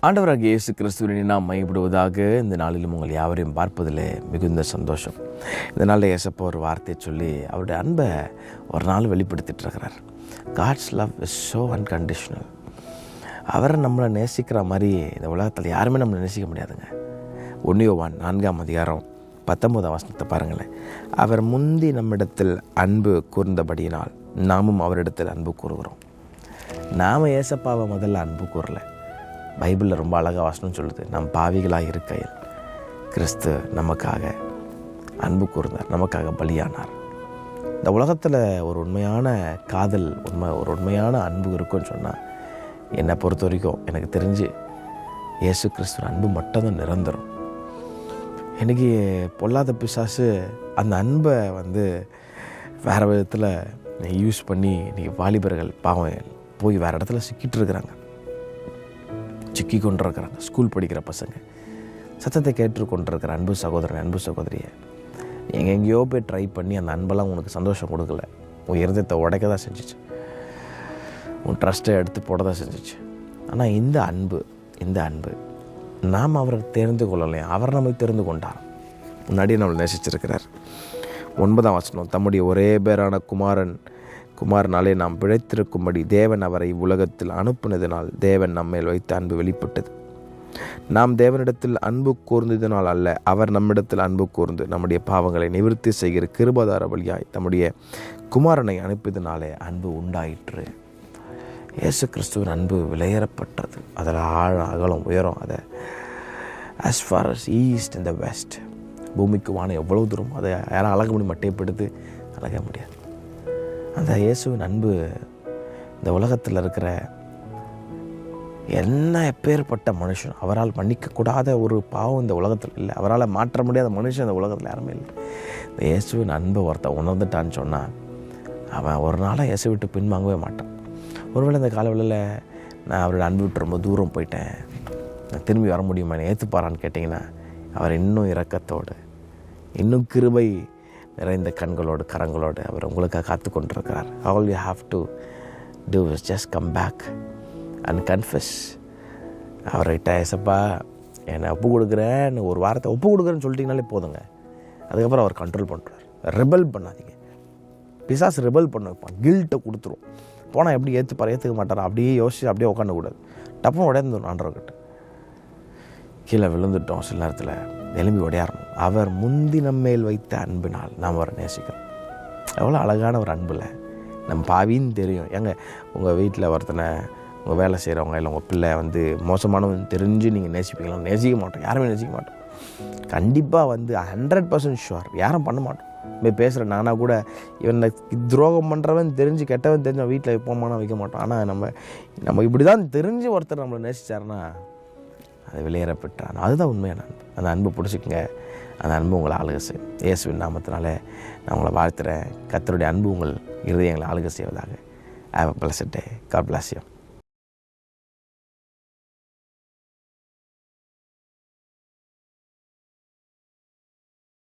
ஆண்டவராகிய இயேசு கிறிஸ்துவின் நாம் மையப்படுவதாக இந்த நாளிலும் உங்கள் யாவரையும் பார்ப்பதில் மிகுந்த சந்தோஷம். இந்த நாளில் இயேசப்பா ஒரு வார்த்தையை சொல்லி அவருடைய அன்பை ஒரு நாள் வெளிப்படுத்திட்டு இருக்கிறார். God's love is so unconditional. அவரை நம்மளை நேசிக்கிற மாதிரி இந்த உலகத்தில் யாருமே நம்மளை நேசிக்க முடியாதுங்க. 1 யோவான் 4:19 பாருங்களேன். அவர் முந்தி நம்மிடத்தில் அன்பு கூர்ந்தபடியினால் நாமும் அவரிடத்தில் அன்பு கூறுகிறோம். நாம் ஏசப்பாவை முதல்ல அன்பு கூறலை. பைபிளில் ரொம்ப அழகாக வசனம் சொல்லுது, நம் பாவிகளாக இருக்கையில் கிறிஸ்து நமக்காக அன்பு கூர்ந்தார், நமக்காக பலியானார். இந்த உலகத்தில் ஒரு உண்மையான காதல், ஒரு உண்மையான அன்பு இருக்குன்னு சொன்னால் என்னை பொறுத்த வரைக்கும் எனக்கு தெரிஞ்சு இயேசு கிறிஸ்துவ அன்பு மட்டும்தான் நிரந்தரம். எனக்கு பொல்லாத பிசாசு அந்த அன்பை வேறு விதத்தில் யூஸ் பண்ணி இன்றைக்கி வாலிபர்கள் பாவம் போய் வேறு இடத்துல சிக்கி கொண்டிருக்கிறாங்க. ஸ்கூல் படிக்கிற பசங்க சத்தத்தை கேட்டு கொண்டிருக்கிற அன்பு சகோதரன், அன்பு சகோதரியை எங்கெங்கேயோ போய் ட்ரை பண்ணி அந்த அன்பெல்லாம் உனக்கு சந்தோஷம் கொடுக்கல. உன் இருதயத்தை உடைக்க தான் செஞ்சிச்சு, உன் ட்ரஸ்ட்டை எடுத்து போட தான் செஞ்சிச்சு. ஆனால் இந்த அன்பு நாம் அவரை தெரிந்து கொள்ளலையா, அவர் நம்மை தெரிந்து கொண்டார். முன்னாடியே நம்மளை நேசிச்சிருக்கிறார். 9 தம்முடைய ஒரே பேரான குமாரனாலே நாம் பிழைத்திருக்கும்படி தேவன் அவரை உலகத்தில் அனுப்பினதினால் தேவன் நம்மேல் வைத்த அன்பு வெளிப்பட்டது. நாம் தேவனிடத்தில் அன்பு கூர்ந்ததினால் அல்ல, அவர் நம்மிடத்தில் அன்பு கூர்ந்து நம்முடைய பாவங்களை நிவர்த்தி செய்கிற கிருபாதார வழியாய் தம்முடைய குமாரனை அனுப்பியதினாலே அன்பு உண்டாயிற்று. இயேசு கிறிஸ்துவின் அன்பு விலையேறப்பட்டது. அதில் ஆழம், அகலம், உயரம், அதை as far as east and the west, பூமிக்கு வானம் எவ்வளோ தூரம், அதை யாரும் அழக முடியும், மட்டைப்படுத்தி அழக முடியாது. அந்த இயேசுவின் அன்பு இந்த உலகத்தில் இருக்கிற என்ன எப்பேற்பட்ட மனுஷன், அவரால் மன்னிக்கக்கூடாத ஒரு பாவம் இந்த உலகத்தில் இல்லை, அவரால் மாற்ற முடியாத மனுஷன் இந்த உலகத்தில் யாருமே இல்லை. இந்த இயேசுவின் அன்பை ஒருத்தன் உணர்ந்துட்டான்னு சொன்னால் அவன் ஒரு நாளாக இயேசு விட்டு பின்வாங்கவே மாட்டான். ஒருவேளை இந்த காலவெளியில் நான் அவரோட அன்பு விட்டு ரொம்ப தூரம் போயிட்டேன், நான் திரும்பி வர முடியுமா, என்னை ஏற்றுப்பாரான்னு கேட்டிங்கன்னா அவர் இன்னும் இரக்கத்தோடு, இன்னும் கிருபை நிறைந்த கண்களோடு கரங்களோடு அவர் உங்களுக்காக காத்து கொண்டிருக்கிறார். All you have to do is just come back and confess. அவர்கிட்ட ஏசப்பா என்னை ஒப்பு கொடுக்குறேன்னு ஒரு வாரத்தை ஒப்பு கொடுக்குறேன்னு சொல்லிட்டிங்கனாலே போதுங்க. அதுக்கப்புறம் அவர் கண்ட்ரோல் பண்ணுறார். ரெபல் பண்ணாதீங்க. பிசாசு ரெபல் பண்ண வைப்பான், கில்ட்டை கொடுத்துரும். போனால் எப்படி ஏற்றுக்க மாட்டார், அப்படியே யோசிச்சு அப்படியே உட்காந்துக்கூடாது. டப்புன்னு உடையந்துடும். ஆண்டவர்கிட்ட கீழே விழுந்துட்டோம், சில நேரத்தில் எலும்பி உடையாரணும். அவர் முந்தி நம்மேல் வைத்த அன்பினால் நாம் அவரை நேசிக்கிறோம். எவ்வளோ அழகான ஒரு அன்பில் நம்ம பாவின்னு தெரியும். உங்கள் வீட்டில் ஒருத்தனை, உங்கள் வேலை செய்கிறவங்க இல்லை உங்கள் பிள்ளை மோசமானவன் தெரிஞ்சு நீங்கள் நேசிப்பீங்களா? நேசிக்க மாட்டோம், யாருமே நேசிக்க மாட்டோம். கண்டிப்பாக 100% ஷுவர் யாரும் பண்ண மாட்டோம். போய் பேசுகிற நானாக கூட இவனை துரோகம் பண்ணுறவன் தெரிஞ்சு, கெட்டவன் தெரிஞ்சு வீட்டில் வைப்போமானா வைக்க மாட்டோம். ஆனால் நம்ம இப்படி தான் தெரிஞ்சு ஒருத்தர் நம்மளை நேசித்தாருன்னா அது வெளியேறப்பட்டான். அதுதான் உண்மையான அன்பு. அந்த அன்பு பிடிச்சிக்கங்க. அந்த அன்பு உங்களை ஆளுகை செய்யும். இயேசுவின் நாமத்தினால நான் உங்களை வாழ்த்துறேன். கர்த்தருடைய அன்பு உங்கள் இருதயங்களை ஆளுகை செய்வதாக. Have a blessed day. God bless you.